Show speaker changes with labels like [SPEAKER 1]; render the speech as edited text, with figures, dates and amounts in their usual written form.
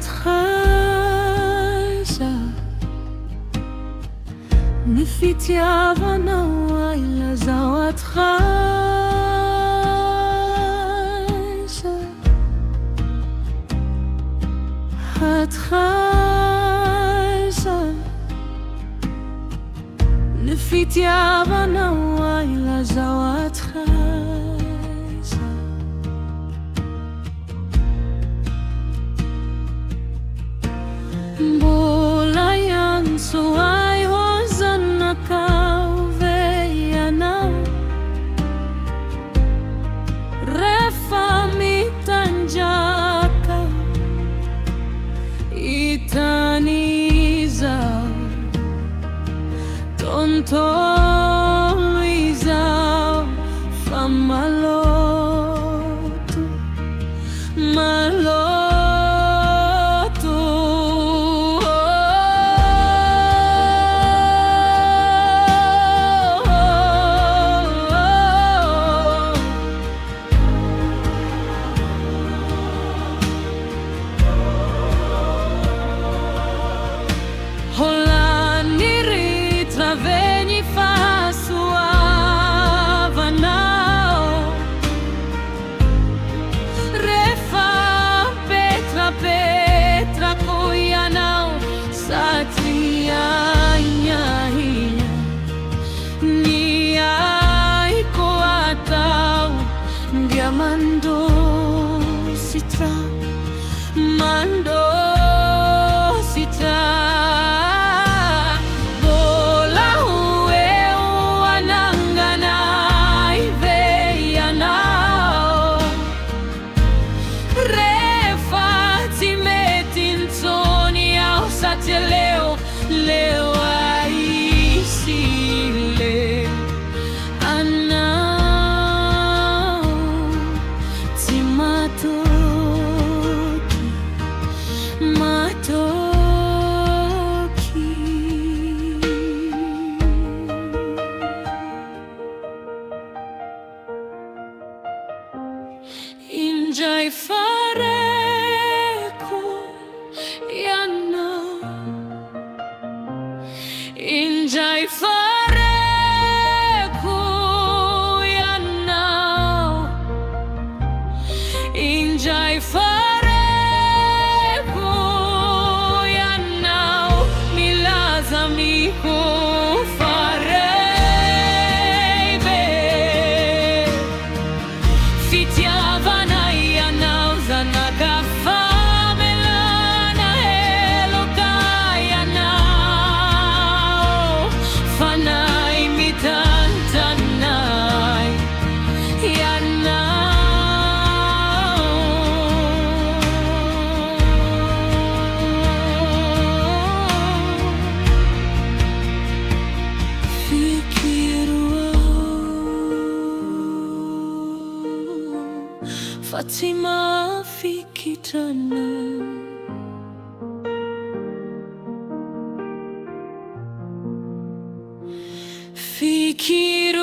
[SPEAKER 1] خايشة نفيتي عبنا وإلا زوات خايشة خايشة نفيتي عبنا وإلا زوات خايشة Bolayan suai hozana kau veyana Refa mitanjaka Itaniza Tontoliza Famalotu Malotu Holani ritraveni fa suavanao Refa petra petra kuyanao Satria nyahinya Niai koatao Diamando sitra Mando sitra Leo, leo ai sile Anao ti matoki Matoki Injai fareko Yana Injai fareko yanao Injai fareko yanao Milazamico farebe Fitiavana yanao zanagafa Fatima fikitana Fikir